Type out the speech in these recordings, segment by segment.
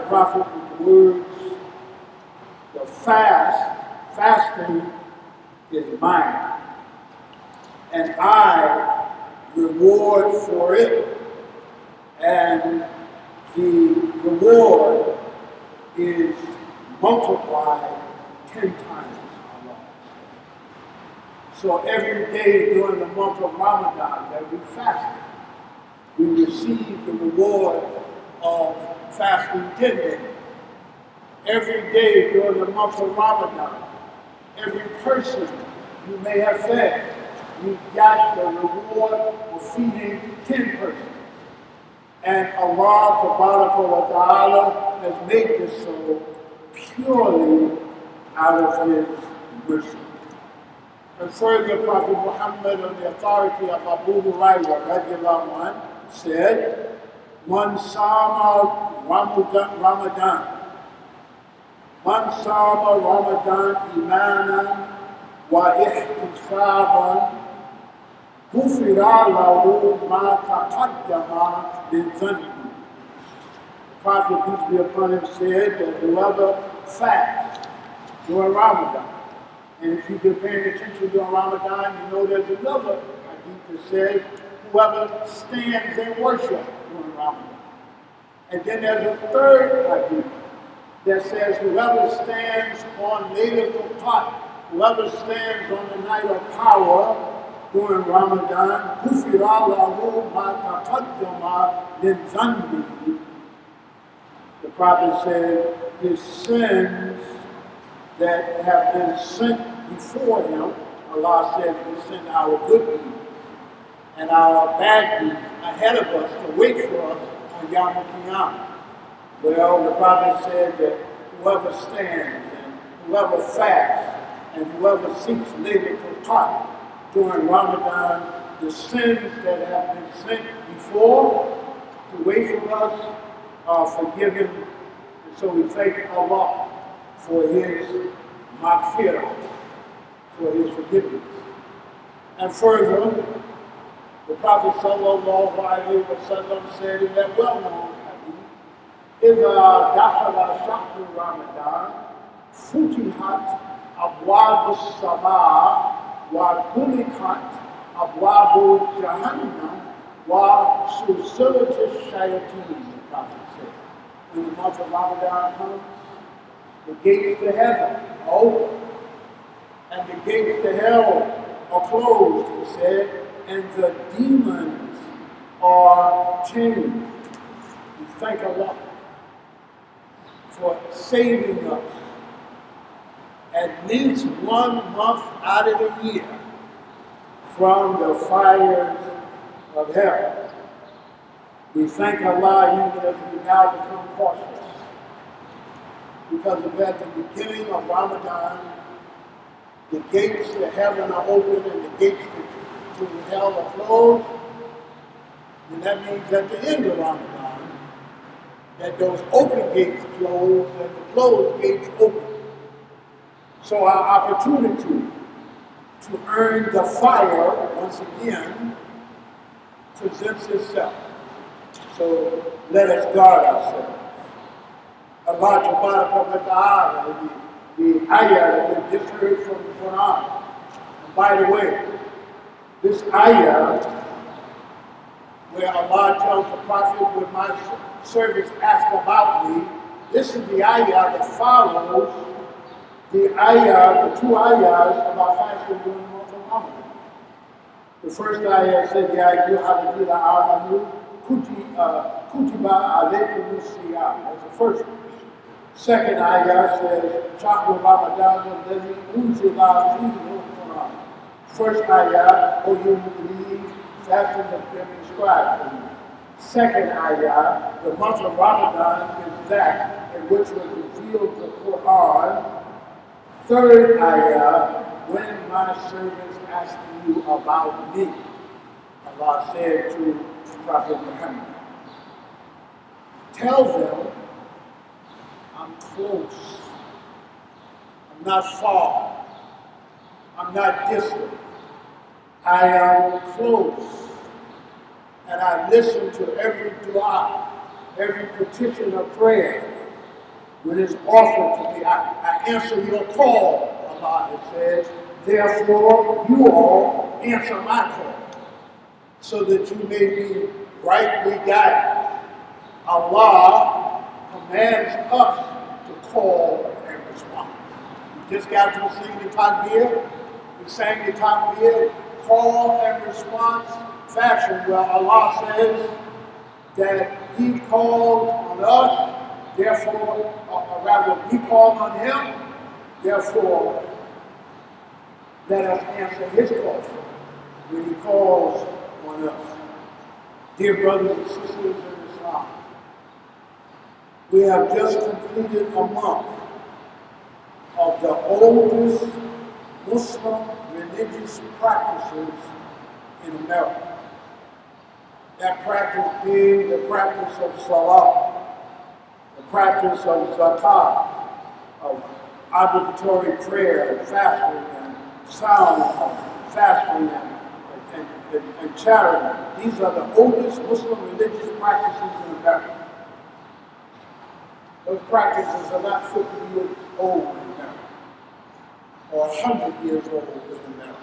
Prophet with the words, the fasting is mine, and I reward for it, and the reward is multiplied 10 times. So every day during the month of Ramadan that we fast, we receive the reward of fasting 10 days. Every day during the month of Ramadan, every person you may have fed, you got the reward of feeding 10 persons. And Allah wa ta'ala has made this so purely out of His mercy. And further, Prophet Muhammad, on the authority of Abu Hurairah radiallahu anhu, said, Man sama Ramadan, Man sama Ramadan imanan wa ihtisaban, Gufira lahu ma taqaddama min dhanbi. Prophet, peace be upon him, said that whoever fasts during Ramadan, and if you've been paying attention during Ramadan, you know there's another hadith that says, whoever stands and worship during Ramadan. And then there's a third hadith that says, whoever stands on Laylatul Qadr, whoever stands on the night of power during Ramadan, Gufira lahu ma taqaddama min dhanbi. The Prophet said, his sins that have been sent before him, Allah says we send our good deeds and our bad deeds ahead of us to wait for us on Yawm al-Qiyamah. Well, the Prophet said that whoever stands and whoever fasts and whoever seeks Laylatul Qadr during Ramadan, the sins that have been sent before to wait for us are forgiven. And so we thank Allah for His maghfirah, for His forgiveness. And further, the Prophet sallallahu alayhi wa sallam said in that well-known hadith, إِذَا دَخَلَ شَهْرُ رَمَضَانَ فُتِحَتْ أَبْوَابُ السَّمَاءِ وَغُلِقَتْ أَبْوَابُ جَهَنَّمَ وَسُلْسِلَةُ الشَّيَاطِينِ. The Prophet said, when the month of Ramadan comes, the gates to heaven are open, and the gates to hell are closed, he said, and the demons are chained. We thank Allah for saving us at least 1 month out of the year from the fires of hell. We thank Allah even as we now become cautious, because of at the beginning of Ramadan, the gates to heaven are open and the gates to hell are closed. And that means at the end of Ramadan, that those open gates close and the closed gates open. So our opportunity to earn the fire once again presents itself. So let us guard ourselves. Allah wa ta'ala, the ayah that we just heard from the Quran. And by the way, this ayah, where Allah tells the Prophet, when my servants ask about me, this is the ayah that follows the ayah, the 2 ayahs about fasting during the month of Ramadan. The first ayah said, Ya ayyuhalladhina amanu kutiba alaykumus siyam. That's the first one. Second ayah says, Shahru Ramadan alladhi unzila fihi al-Quran. First ayah, O you who believe, fasting has been prescribed for you. Second ayah, the month of Ramadan is that in which was revealed the Quran. Third ayah, when my servants ask you about me, Allah said to Prophet Muhammad, tell them I'm close. I'm not far. I'm not distant. I am close. And I listen to every dua, every petition of prayer, when it's offered to me. I answer your call, Allah, it says, therefore you all answer my call, so that you may be rightly guided. Allah commands us to call and respond. We just got to sing the takbir. We sang the takbir, call and response fashion, where Allah says that He calls on us, therefore, or rather, we call on Him, therefore, let us answer His call when He calls on us. Dear brothers and sisters in Islam, we have just completed a month of the oldest Muslim religious practices in America. That practice being the practice of Salah, the practice of Zakat, of obligatory prayer and fasting and sound fasting and charity. These are the oldest Muslim religious practices in America. Those practices are not 50 years old in America, or 100 years old in America.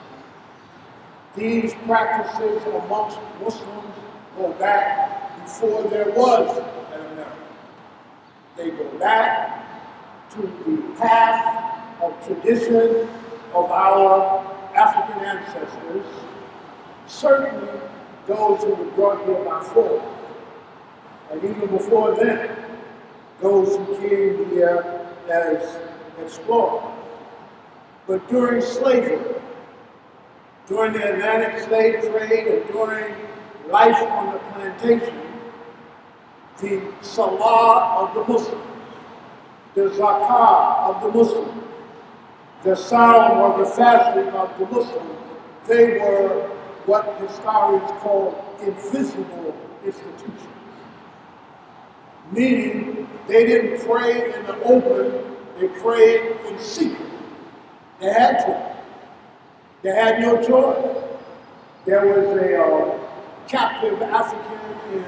These practices amongst Muslims go back before there was an America. They go back to the path of tradition of our African ancestors, certainly those who were brought here by force, and even before then, those who came here as explorers. But during slavery, during the Atlantic slave trade, and during life on the plantation, the Salah of the Muslims, the Zakah of the Muslims, the sound or the fasting of the Muslims, they were what historians call invisible institutions. Meaning, they didn't pray in the open, they prayed in secret. They had to. They had no choice. There was a captive African in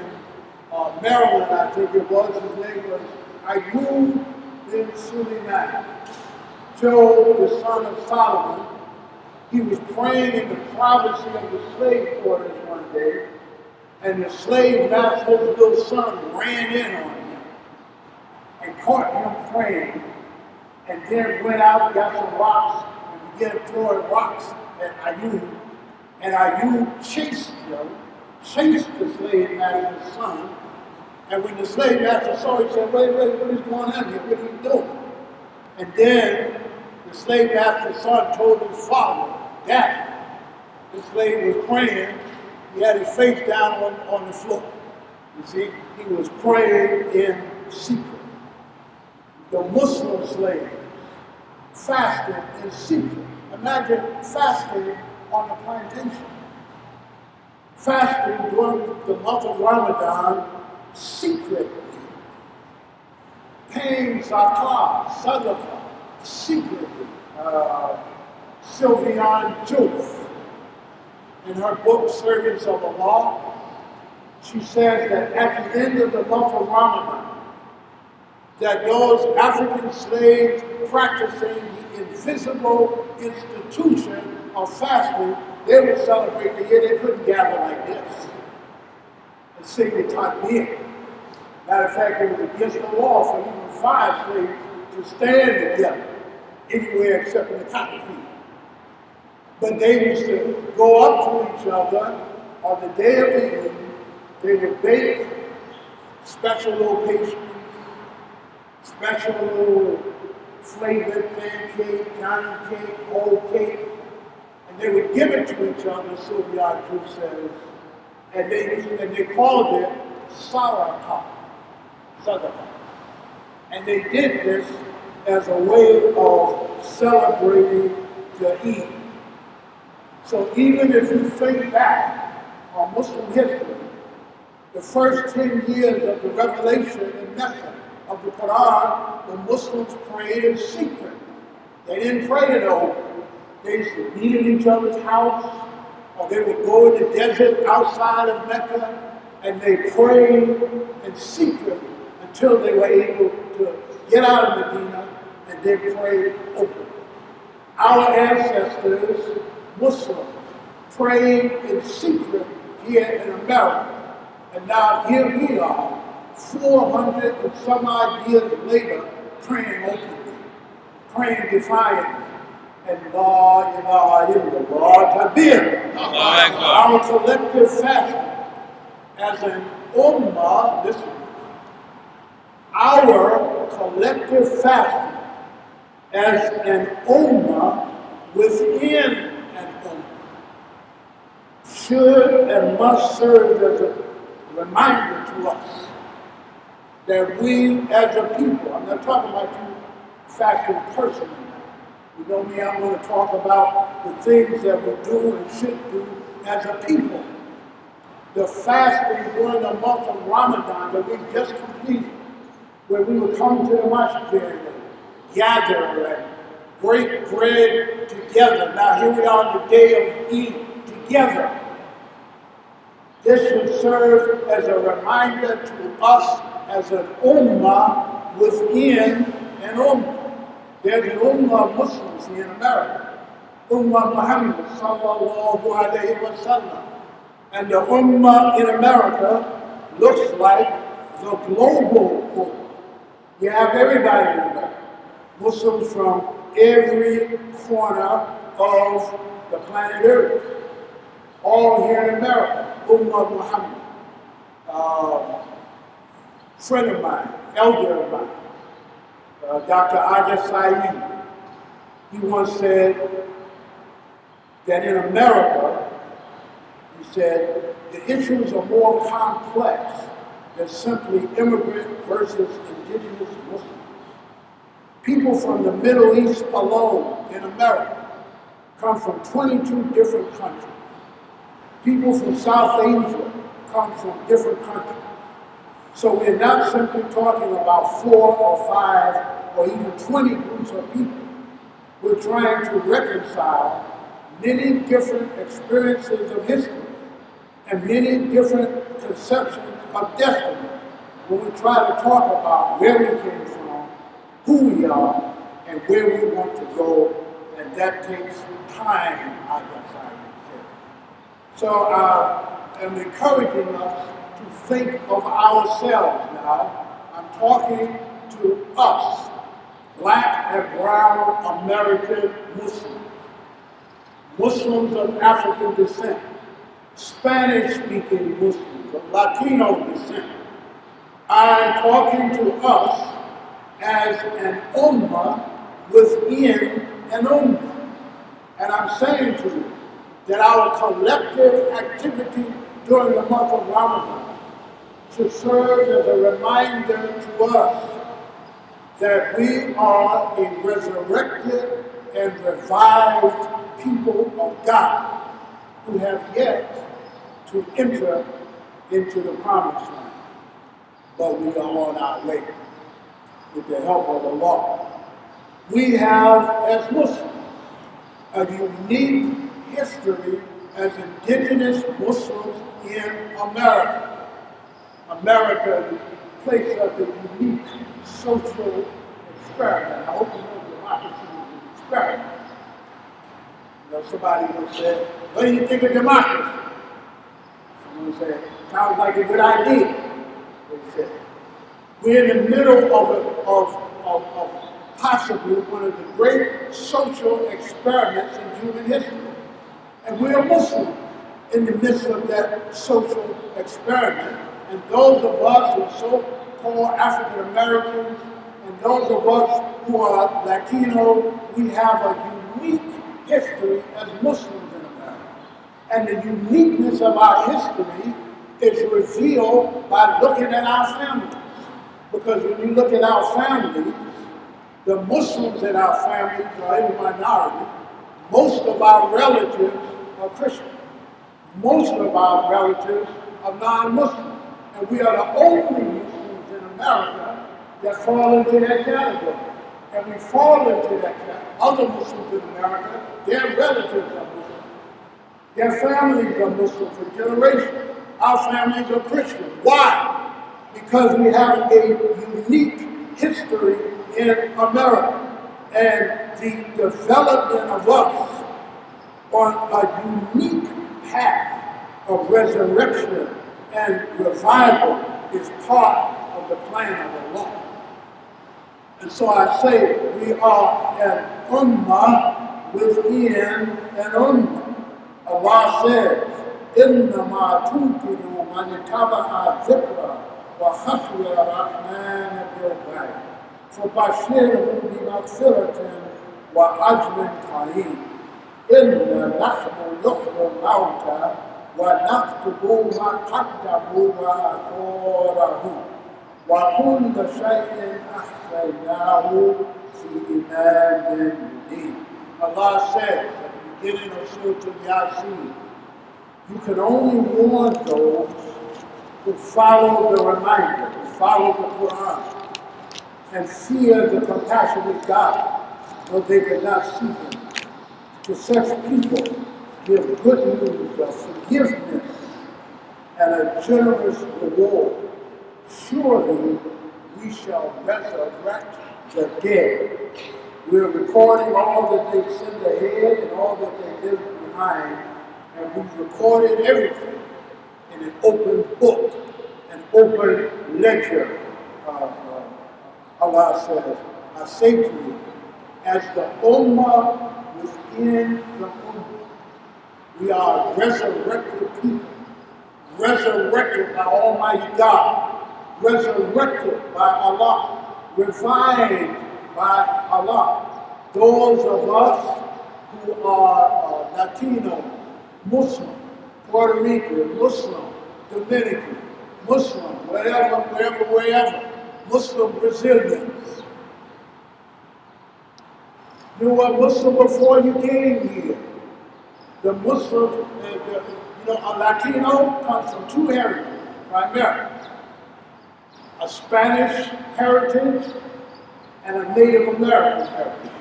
Maryland, I think it was. His name was EIDUL bin Suleiman, Joe, the son of Solomon. He was praying in the privacy of the slave quarters one day, and the slave master's little son ran in on him and caught him praying, and then went out, got some rocks, and began throwing rocks at EIDUL. And EIDUL chased the slave master's son. And when the slave master saw it, he said, wait, what is going on here? What are you doing? And then the slave master's son told his father, Daddy, the slave was praying, he had his face down on the floor. You see, he was praying in secret. The Muslim slaves fasted in secret. Imagine fasting on a plantation. Fasting during the month of Ramadan secretly. Paying zakah, sadaqah, secretly. Sylviane Joof, in her book, Servants of Allah, she says that at the end of the month of Ramadan, that those African slaves practicing the invisible institution of fasting, they would celebrate the year. They couldn't gather like this and sing the takbir. Matter of fact, it was against the law for even 5 slaves to stand together anywhere except in the cotton field. But they used to go up to each other on the day of the Eid. They would bake special little pastries, special little flavored pancake, Johnny cake, old cake, and they would give it to each other, Sylviane Joof says, and they called it sadaqah. And they did this as a way of celebrating the Eid. So even if you think back on Muslim history, the first 10 years of the revelation in Mecca of the Quran, the Muslims prayed in secret. They didn't pray in the open. They used to meet in each other's house, or they would go in the desert outside of Mecca, and they prayed in secret until they were able to get out of Medina and then pray openly. Our ancestors, Muslims, prayed in secret here in America. And now here we are, 400 and some odd years later, praying openly, praying defiantly. And La ilaha illallah tabir. Our collective fasting as an ummah, listen, our collective fasting as an ummah within an ummah should and must serve as a reminder to us that we as a people, I'm not talking about you fasting personally, you know me, I'm going to talk about the things that we do and should do as a people. The fasting during the month of Ramadan that we just completed, where we would come to the masjid and gather and break bread together. Now here we are on the day of Eid together. This should serve as a reminder to us as an ummah within an ummah. There's an ummah of Muslims here in America. Ummah Muhammad sallallahu alayhi wa sallam. And the ummah in America looks like the global ummah. You have everybody in America. Muslims from every corner of the planet Earth. All here in America. Ummah Muhammad. Friend of mine, elder of mine, Dr. Aga Saeed, he once said that in America, he said, the issues are more complex than simply immigrant versus indigenous Muslims. People from the Middle East alone in America come from 22 different countries. People from South Asia come from different countries. So we're not simply talking about 4 or 5 or even 20 groups of people. We're trying to reconcile many different experiences of history and many different conceptions of destiny when we try to talk about where we came from, who we are, and where we want to go, and that takes time, I guess I would say. So I'm encouraging us to think of ourselves now. I'm talking to us, Black and brown American Muslims, Muslims of African descent, Spanish-speaking Muslims of Latino descent. I'm talking to us as an ummah within an ummah. And I'm saying to you that our collective activity during the month of Ramadan should serve as a reminder to us that we are a resurrected and revived people of God who have yet to enter into the promised land. But we are on our way with the help of Allah. We have, as Muslims, a unique history as indigenous Muslims in America. America is a place of a unique social experiment. I hope you know democracy is an experiment. You know, somebody will say, what do you think of democracy? Someone said, sounds like a good idea. They said, we're in the middle of possibly one of the great social experiments in human history. And we're Muslims in the midst of that social experiment. And those of us who are so-called African Americans, and those of us who are Latino, we have a unique history as Muslims in America. And the uniqueness of our history is revealed by looking at our families. Because when you look at our families, the Muslims in our families are in the minority. Most of our relatives are Christian. Most of our relatives are non-Muslim. And we are the only Muslims in America that fall into that category. And we fall into that category. Other Muslims in America, their relatives are Muslim. Their families are Muslim for generations. Our families are Christian. Why? because we have a unique history in America and the development of us on a unique path of resurrection and revival is part of the plan of the Lord. And so I say we are an ummah within an ummah. Allah says, إِنَّمَا تُنْكِرُوا مَنِ اتَّبَعَ الذِّكْرَ وَخَشِيَ الرَّحْمَنَ بِالْغَيْبِ فَبَشِّرْهُ بِمَغْفِرَةٍ وَأَجْرٍ كَرِيمٍ إِنَّا نَحْنُ نُحْيِي الْمَوْتَى وَنَكْتُبُ مَا قَدَّمُوا وَآثَارَهُمْ وَكُلَّ شَيْءٍ أَحْصَيْنَاهُ فِي إِمَامٍ مُبِينٍ. Allah said at the beginning of Surah Yasin, you can only warn those who follow the reminder, who follow the Quran, and fear the compassionate God, though they did not see him. To such people, give good news of forgiveness and a generous reward. Surely we shall resurrect the dead. We're recording all that they sent ahead and all that they left behind, and we've recorded everything in an open book, an open ledger. Allah says, I say to you, as the Ummah within the Ummah, we are resurrected people, resurrected by Almighty God, resurrected by Allah, revived by Allah. Those of us who are Latino, Muslim, Puerto Rican, Muslim, Dominican, Muslim, wherever, Muslim Brazilians. You were Muslim before you came here. The Muslim, a Latino comes from two heritages, primarily. A Spanish heritage and a Native American heritage.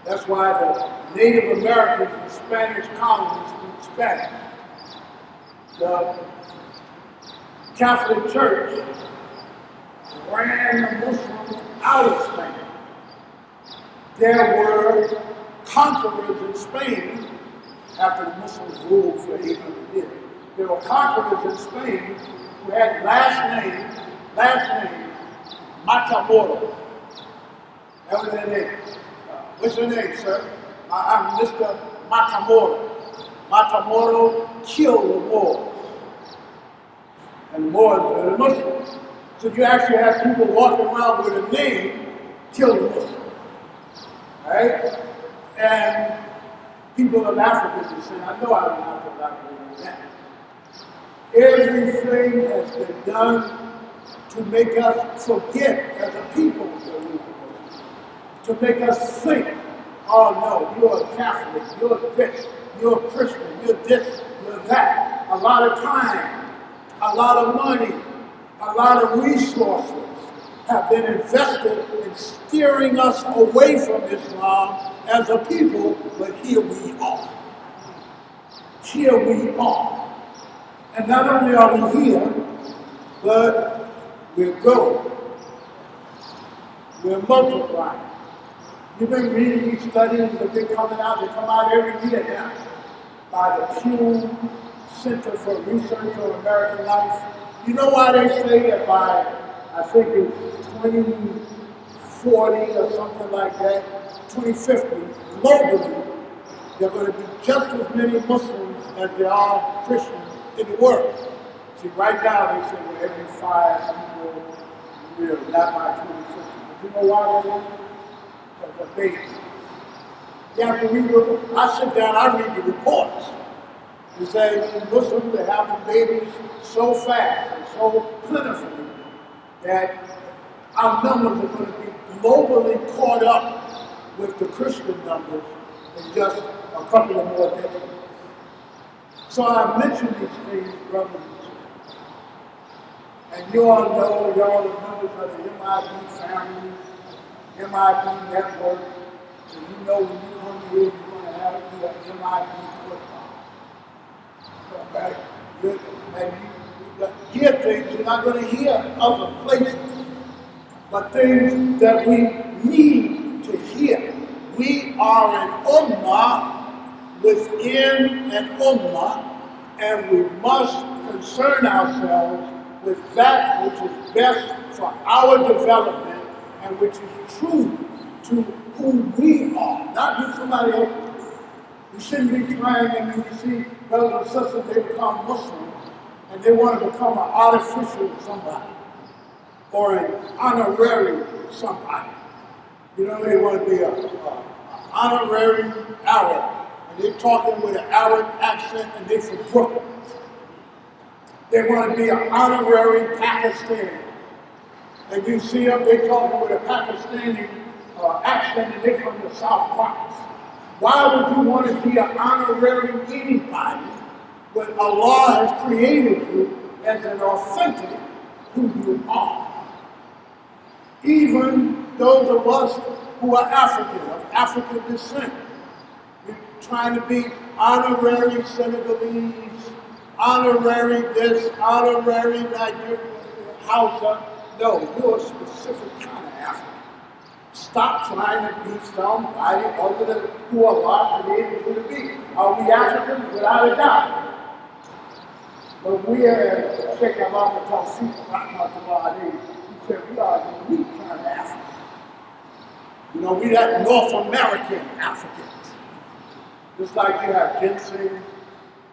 That's why the Native Americans and Spanish colonies speak Spanish. The Catholic Church ran the Muslims out of Spain. There were conquerors in Spain after the Muslims ruled for 800 years. There were conquerors in Spain who had last name, Matamoros. That was their name. What's your name, sir? I'm Mr. Matamoros. Matamoros killed the Moors. And the Moors were the Muslims. So you actually have people walking around with a name, kill the Muslims. Right? And people of Africa just saying, I know I don't have to document that. Everything has been done to make us forget as a people that we were, to make us think, oh no, you're a Catholic, you're this, you're a Christian, you're this, you're that. A lot of time, a lot of money, a lot of resources have been invested in steering us away from Islam as a people, but here we are. Here we are. And not only are we here, but we're growing. We're multiplying. You've been reading these studies that have been coming out. They come out every year now by the Pew Center for Research on American Life. You know why they say that by, I think it's 2040 or something like that, 2050, globally, there are going to be just as many Muslims as there are Christians in the world. See, right now they say that every 5 people live, not by 2050. But you know why that is? Because of babies. You have to read, I sit down, I read the reports. They say Muslims are having babies so fast and so plentifully that our numbers are going to be globally caught up with the Christian numbers in just a couple of more decades. So I mention these things, brothers and sisters. And you all know, y'all are members of the MIB family, MIB network, so you know when you come here, you're going to have to be an MIB football. Okay? And hear things you're not going to hear other places, but things that we need to hear. We are an ummah within an ummah, and we must concern ourselves with that which is best for our development and which is true to who we are, not who somebody else is. We shouldn't be trying, and when you see brothers and sisters, they become Muslims, and they want to become an artificial somebody, or an honorary somebody. You know, they want to be an honorary Arab, and they're talking with an Arab accent, and they're from Brooklyn. They want to be an honorary Pakistani. And you see them, they're talking with a Pakistani accent, and they're from the South Bronx. Why would you want to be an honorary anybody when Allah has created you as an authentic who you are? Even those of us who are African, of African descent, we're trying to be honorary Senegalese, honorary this, honorary Nigerian, Hausa. No, you're a specific kind of African. Stop trying to be somebody other than who Allah created you to be. Are we Africans? Without a doubt. But we are, Sheikh Allah Tawfiq Rahmatullah alayhi, he said we are a unique kind of African. You know, we that North American Africans. Just like you have ginseng,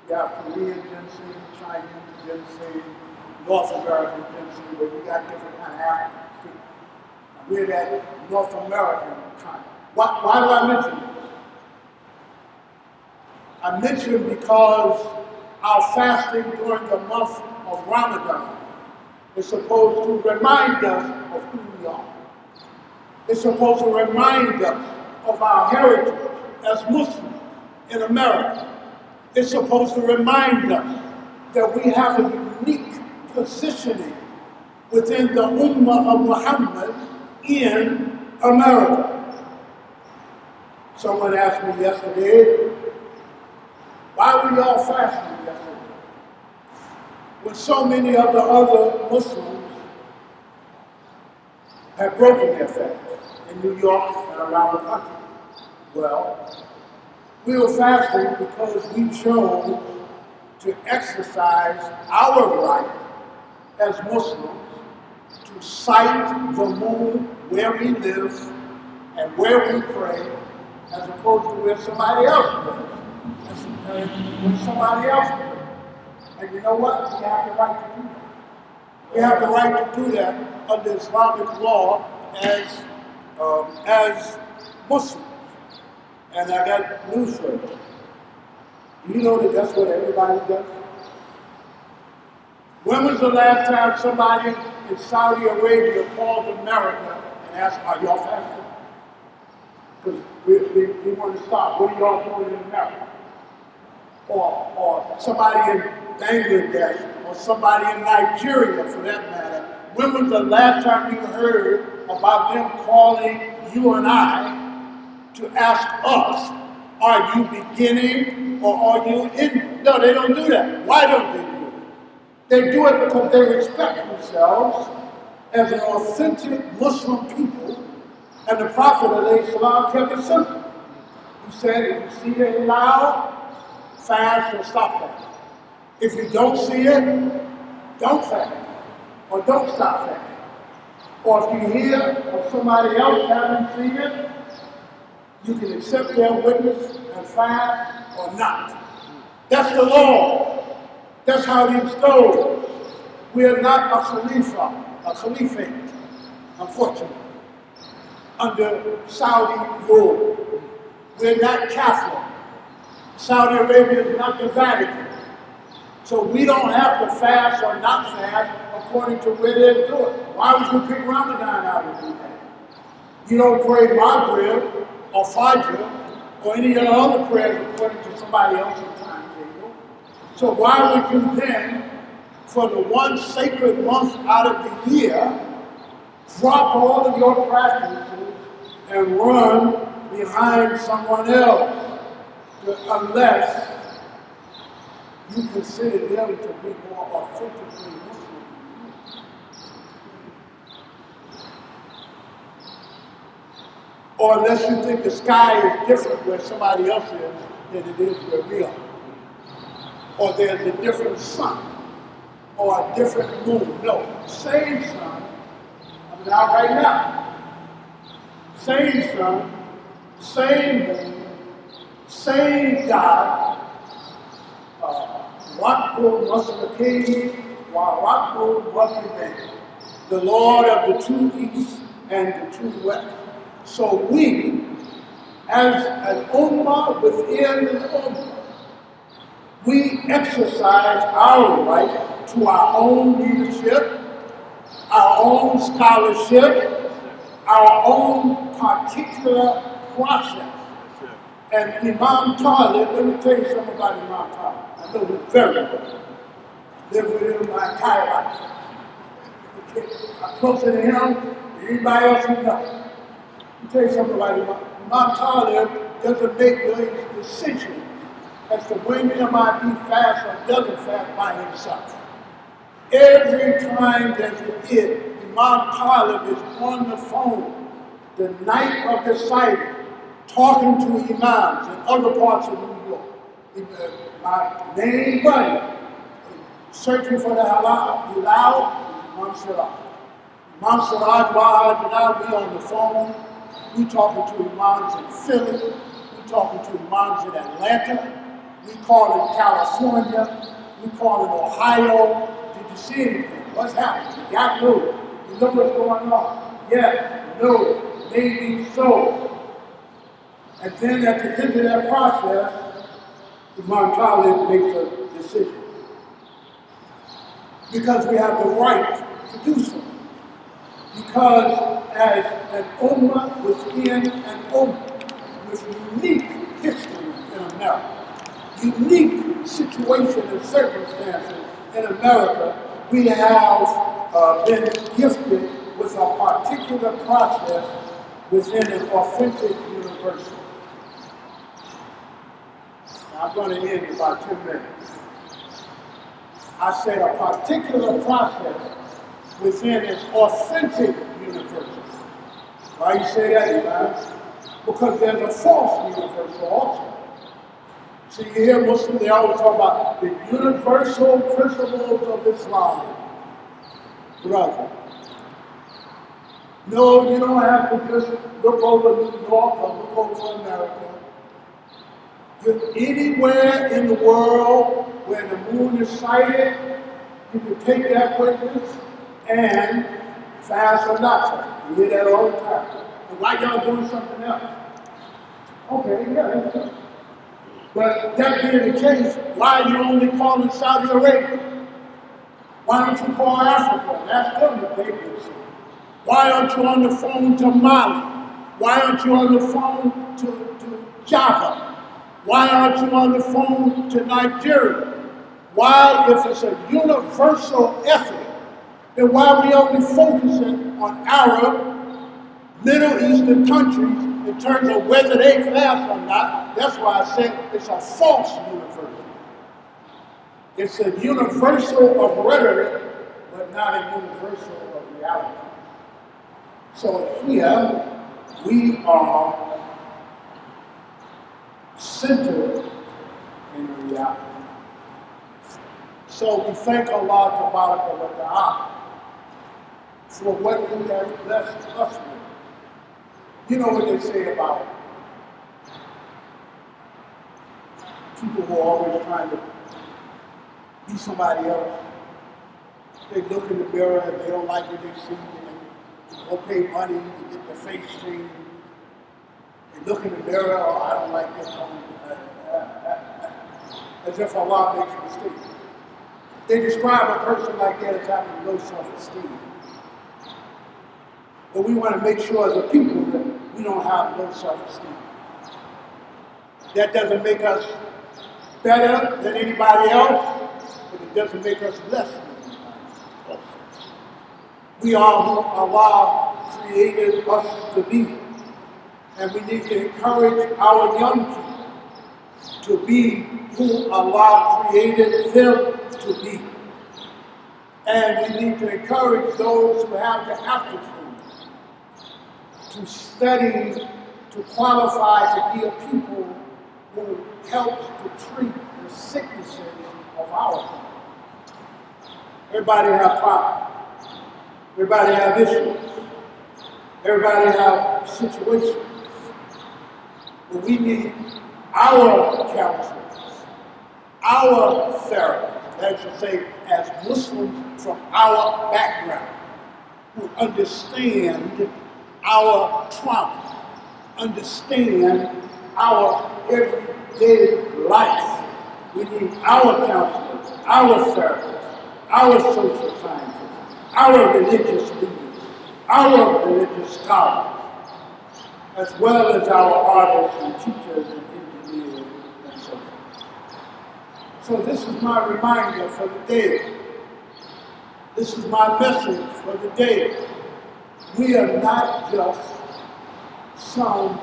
you have Korean ginseng, Chinese ginseng, North American ginseng, but we got different kind of Africans too. And we're that North American kind. Why do I mention this? I mention because our fasting during the month of Ramadan is supposed to remind us of who we are. It's supposed to remind us of our heritage as Muslims in America. It's supposed to remind us that we have a unique positioning within the Ummah of Muhammad in America. Someone asked me yesterday, why were y'all fasting yesterday? When so many of the other Muslims have broken their fast in New York and around the country. Well, we were fasting because we chose to exercise our right as Muslims to sight the moon where we live and where we pray, as opposed to where somebody else lives. When somebody else prays. And you know what? We have the right to do that. We have the right to do that under Islamic law as Muslims. And I got news for you. Do you know that that's what everybody does? When was the last time somebody in Saudi Arabia called America and asked, are y'all fasting? Because we want to stop. What are y'all doing in America? Or somebody in Bangladesh, or somebody in Nigeria for that matter. When was the last time you heard about them calling you and I to ask us, are you beginning or are you ending? No, they don't do that. Why don't they do it? They do it because they respect themselves as an authentic Muslim people, and the Prophet ﷺ kept it simple. He said, if you see it loud, fast or stop fasting. If you don't see it, don't fast or don't stop fasting. Or if you hear of somebody else having seen it, you can accept their witness and fast or not. That's the law. That's how these goes. We are not a caliphate, unfortunately, under Saudi rule. We're not Catholic. Saudi Arabia is not the Vatican. So we don't have to fast or not fast according to where they're doing. Why would you pick Ramadan out and do that? You don't pray Maghrib or Fajr or any of the other prayers according to somebody else's timetable. So why would you then, for the one sacred month out of the year, drop all of your practices and run behind someone else? Unless you consider them to be more authentically Muslim. Or unless you think the sky is different where somebody else is than it is where we are. Or there's a different sun, or a different moon. No, same sun, I'm out right now. Same sun, same moon, same God. Rakbul Masakini, wa Rakbul Wakibay, the Lord of the true East and the true West. So we, as an ummah within an ummah, we exercise our right to our own leadership, our own scholarship, our own particular process. And Imam Talib, let me tell you something about Imam Talib. I know him very well. Lived with him my entire life. I'm closer to him than anybody else you know. Let me tell you something about Imam Talib doesn't make those decisions as to when he might be fast or doesn't fast by himself. Every time that he did, Imam Talib is on the phone the night of the sighting, talking to imams in other parts of New York. My main buddy, searching for the halal, Imam Siraj. Imam Siraj, we on the phone. We talking to imams in Philly. We talking to imams in Atlanta. We call in California. We call in Ohio. Did you see anything? What's happening? You got news. You know what's going on? Yes, no, maybe so. And then at the end of that process, Imam Talib makes a decision. Because we have the right to do so. Because as an ummah within an ummah with unique history in America, unique situation and circumstances in America, we have been gifted with a particular process within an authentic university. I'm going to end in about 2 minutes. I said a particular process within an authentic university. Why you say that, Imam? Because there's a false university also. See, you hear Muslims, they always talk about the universal principles of Islam. Brother. No, you don't have to just look over New York or look over America. Anywhere in the world where the moon is sighted, you can take that witness and fast or not fast. You hear that all the time. And why y'all doing something else? Okay, yeah, that's good. But that being the case, why are you only calling Saudi Arabia? Why don't you call Africa? That's them that they do. Why aren't you on the phone to Mali? Why aren't you on the phone to Java? Why aren't you on the phone to Nigeria? Why, if it's a universal ethic, then why are we only focusing on Arab, Middle Eastern countries in terms of whether they fast or not? That's why I say it's a false university. It's a universal of rhetoric, but not a universal of reality. So here, we are centered in reality. So we thank Allah Tabaraka wa Ta'ala for what He has blessed us with. You know what they say about people who are always trying to be somebody else. They look in the mirror and they don't like what they see, and they go pay money to get their face changed. They look in the mirror, oh, I don't like this one. As if Allah makes mistakes. They describe a person like that as having low self-esteem. But we want to make sure as a people that we don't have low self-esteem. That doesn't make us better than anybody else, but it doesn't make us less than anybody else. We are who Allah created us to be. And we need to encourage our young people to be who Allah created them to be. And we need to encourage those who have the aptitude to study, to qualify to be a people who helps to treat the sicknesses of our people. Everybody have problems. Everybody have issues. Everybody have situations. But we need our counselors, our therapists, that should say, as Muslims from our background, who understand our trauma, understand our everyday life. We need our counselors, our therapists, our social scientists, our religious leaders, our religious scholars, as well as our artists and teachers and engineers and so forth. So this is my reminder for the day. This is my message for the day. We are not just some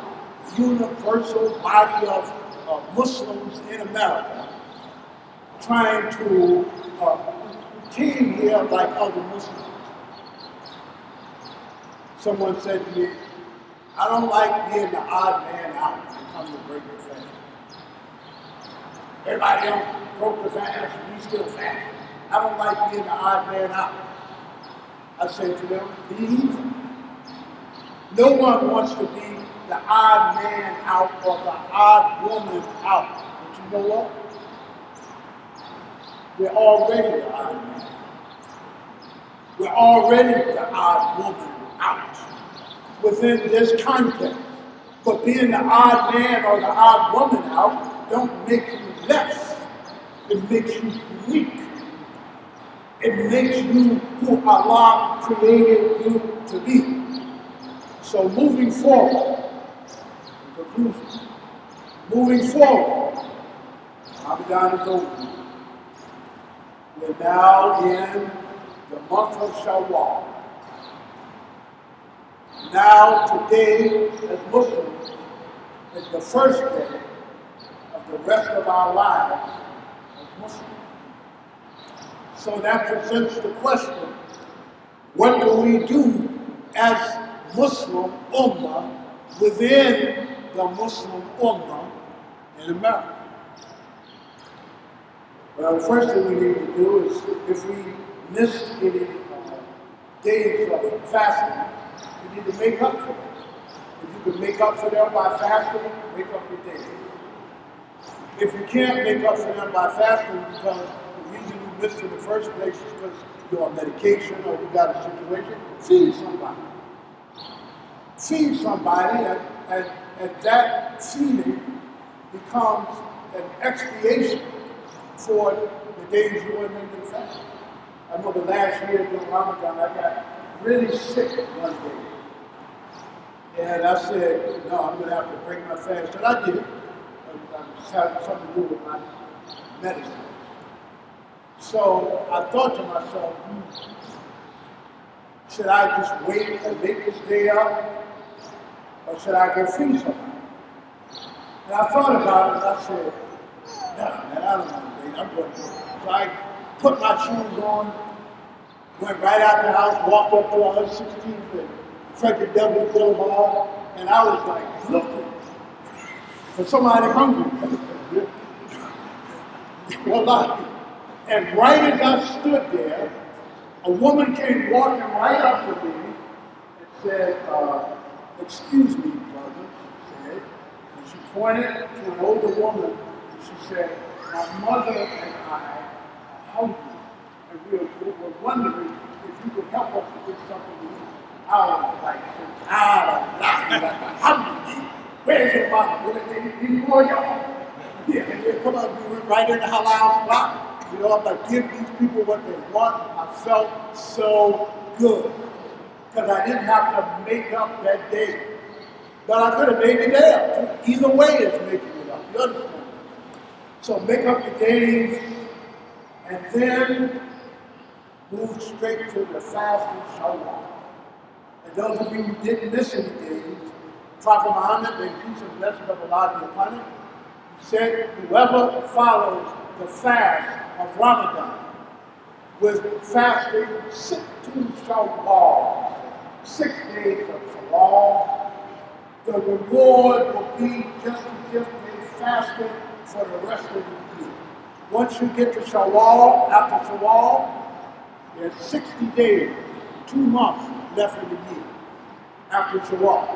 universal body of Muslims in America trying to came here like other Muslims. Someone said to me, I don't like being the odd man out when it comes to break the fast. Everybody else broke the fast, we still fast. I don't like being the odd man out. I said to them, leave. No one wants to be the odd man out or the odd woman out. But you know what? We're already the odd man. We're already the odd woman out within this context. But being the odd man or the odd woman out don't make you less. It makes you unique. It makes you who Allah created you to be. So moving forward, in conclusion, moving forward, Ramadan is over. We're now in the month of Shawwal. Now, today, as Muslims, is the first day of the rest of our lives as Muslims. So that presents the question, what do we do as Muslim Ummah within the Muslim Ummah in America? Well, the first thing we need to do is, if we miss any days of fasting, we need to make up for them. If you can make up for them by fasting, make up your days. If you can't make up for them by fasting because the reason you missed in the first place is because you're on medication or you got a situation, feed somebody. Feed somebody, and that feeding becomes an expiation for the days you went into the fast. I remember last year during Ramadan, I got really sick one day. And I said, no, I'm going to have to break my fast. And I did. It had something to do with my medicine. So I thought to myself, should I just wait and make this day up? Or should I go feed somebody? And I thought about it and I said, no, man, I don't want to wait. I'm going to work. So I put my shoes on, went right out the house, walked up to 116th and Frederick W. Boulevard, and I was like looking for somebody hungry. Well, and right as I stood there, a woman came walking right up to me and said, excuse me, brother, she said. And she pointed to an older woman and she said, my mother and I are hungry, and we were wondering if you could help us to get something to eat. I was like, hungry. Where's your mama? Will it need more y'all? Yeah, come on, we went right in the halal spot. You know, I'm like, give these people what they want. I felt so good. Because I didn't have to make up that day. But I could have made the day up. Either way is making it up. You understand? So make up your days and then move straight to the fasting Shawwal. And those of you who didn't miss any days, Prophet Muhammad, may peace and blessing of Allah be upon him, said, whoever follows the fast of Ramadan with fasting 6 Shawwal, 6 days of Shawwal, the reward will be just as if they fasted for the rest of the year. Once you get to Shawwal, after Shawwal, there's 60 days, 2 months left in the year after Shawwal.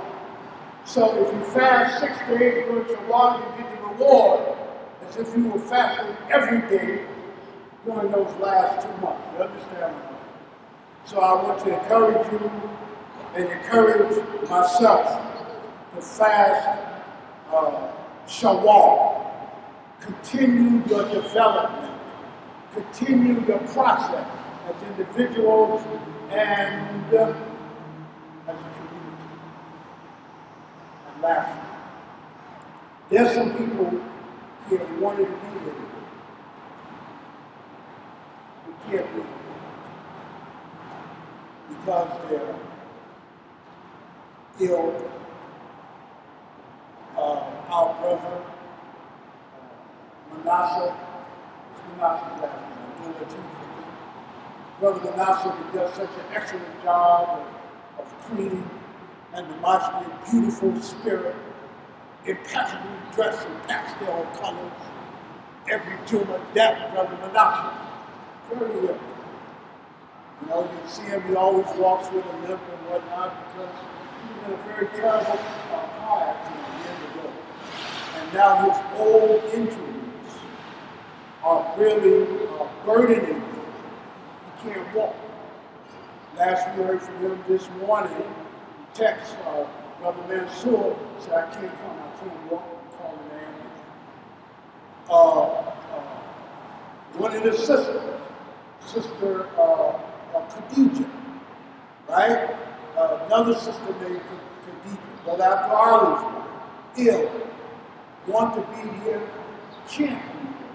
So if you fast 6 days during Shawwal, you get the reward as if you were fasting every day during those last 2 months. You understand? So I want to encourage you and encourage myself to fast Shawwal. Continue your development. Continue your process as individuals and as a community. And lastly, there's some people here who wanted to be here. Who can't be because they're ill. Our brother, Manasseh, last name, Brother Manasseh does such an excellent job of cleaning and the mosque, beautiful spirit, impeccably dressed in pastel colors, every Juma, that Brother Manasseh, very ill. You know, you see him, he always walks with a limp and whatnot because he was in a very terrible car accident years ago. And now his old injuries are really burdening him. He can't walk. Last we heard from him this morning, he texted Brother Mansour, said, I can't come, I can't walk, I'm calling the ambulance. One of his sisters, Sister Khadija, right? Another sister named Khadija, Brother Abdul ill, want to be here, can't be here.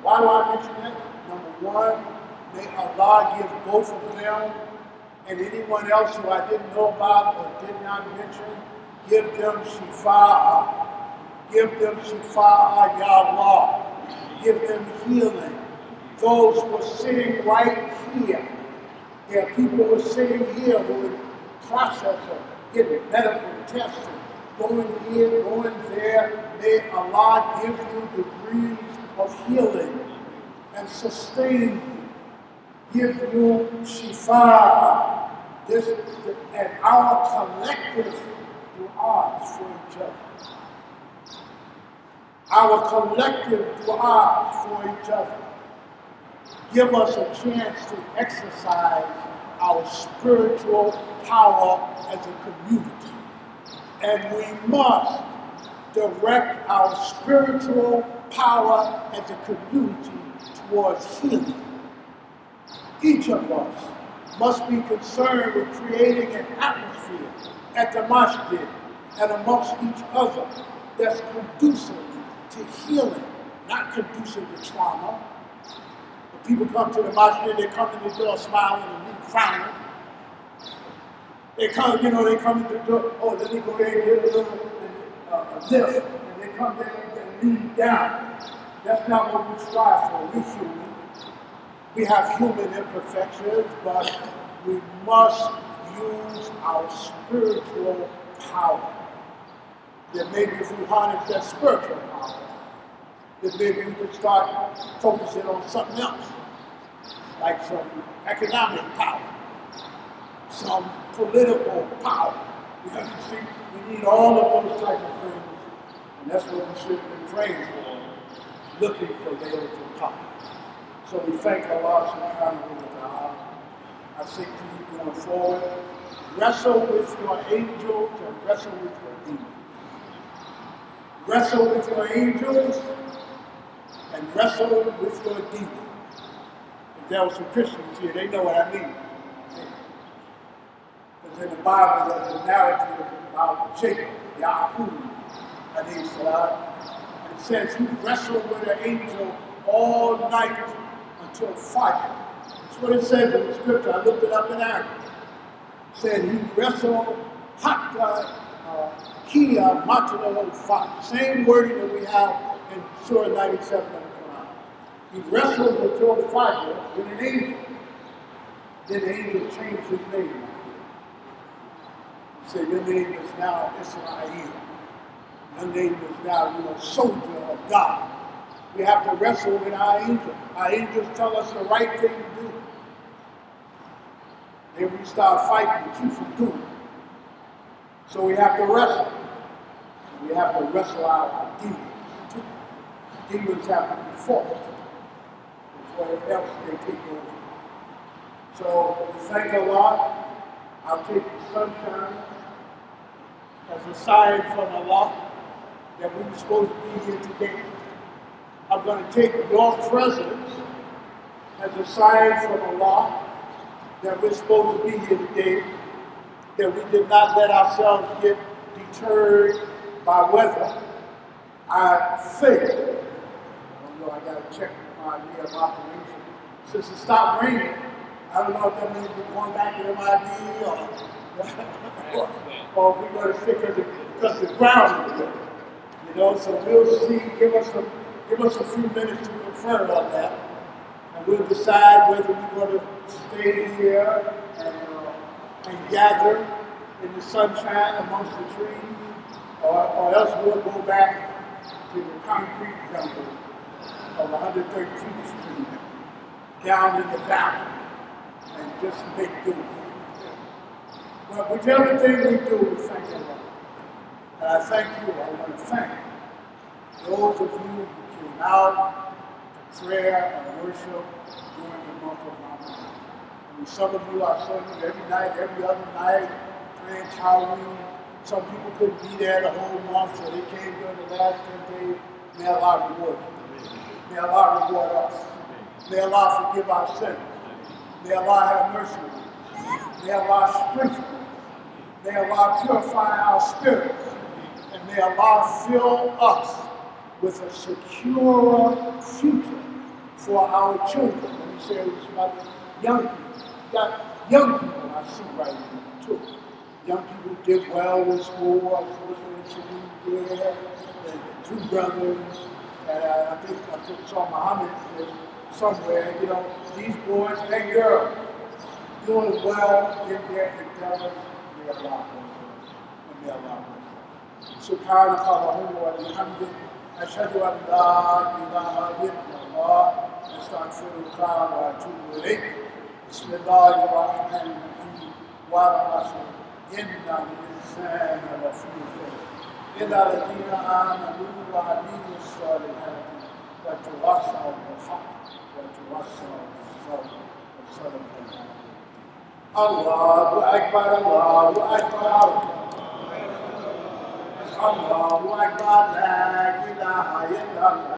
Why do I mention that? Number one, may Allah give both of them and anyone else who I didn't know about or did not mention, give them shifa'ah. Give them shifa'ah, Ya Allah. Give them healing. Those who are sitting right here, there are people who are sitting here who are in the process of getting medical testing, going here, going there. May Allah give you degrees of healing and sustain you, give you shifa. This and our collective du'as for each other. Our collective du'as for each other give us a chance to exercise our spiritual power as a community. And we must direct our spiritual power as a community towards healing. Each of us must be concerned with creating an atmosphere at the masjid and amongst each other that's conducive to healing, not conducive to trauma. When people come to the masjid, they come in the door smiling and me frowning. They come, they come in the door, oh, let me go there and get a little lift, and they come there and lean down. That's not what we strive for. We're human. We have human imperfections, but we must use our spiritual power. Then maybe if we harness that spiritual power, then maybe we can start focusing on something else, like some economic power, some political power. Because you see, we need all of those types of things, and that's what we should have been praying for, looking for Laylatul Qadr. So we thank Allah subhanahu wa ta'ala. I say to you going forward, wrestle with your angels and wrestle with your demons. Wrestle with your angels and wrestle with your demons. If there were some Christians here, they know what I mean. Because in the Bible, there's a narrative about Jacob, Ya'qub, alayhi salam. And it says he wrestled with an angel all night until fire. That's what it says in the scripture. I looked it up in Arabic. It said he wrestled hatta kia matalo fire. Same wording that we have in Surah 97 of the Quran. He wrestled until the fire with an angel. Then the angel changed his name. He said, your name is now Israel. Your name is now, soldier of God. We have to wrestle with our angels. Our angels tell us the right thing to do. Then we start fighting to keep from doing it. So we have to wrestle. We have to wrestle out our demons too. Demons have to be fought before else they take over. So we thank Allah. I'll take the sunshine as a sign from Allah that we were supposed to be here today. I'm going to take your presence as a sign from Allah that we're supposed to be here today, that we did not let ourselves get deterred by weather. I think, I don't know, I got to check my year of operation. Since it stopped raining, I don't know if that means we're going back to MID or if we're going to stick because the ground is good. So we'll see, give us a few minutes to confer on that. And we'll decide whether we're going to stay here and gather in the sunshine amongst the trees, or else we'll go back to the concrete jungle of 113th Street, down in the valley, and just make do. But with everything we do, we thank Allah. And I thank you. I want to thank those of you who came out to prayer and worship during the month of Ramadan. Some of you are serving every night, every other night, praying Tawheed. Some people couldn't be there the whole month, so they came during the last 10 days. May Allah reward you. May Allah reward us. May Allah forgive our sins. May Allah have mercy on us. May Allah strengthen us. May Allah purify our spirits. And may Allah fill us with a secure future for our children. Let me say it was about young people. Got young people I see right now too. Young people did well in school. I was looking at Shalom there, and two brothers, and I think saw Muhammad somewhere. These boys and girls doing well in their endeavors. May Allah bless them. And may Allah bless them. Subhanaka Allahumma wa bihamdik. Ashhadu an la ilaha illallah. Astaghfiruka wa atubu ilayk. بسم الله الرحمن الرحيم والعصر إن الإنسان لفي خسر إلا الذين آمنوا وعملوا الصالحات وتواصوا بالحق وتواصوا بالصبر وصدق الله أكبر الله أكبر الله أكبر لا إله إلا الله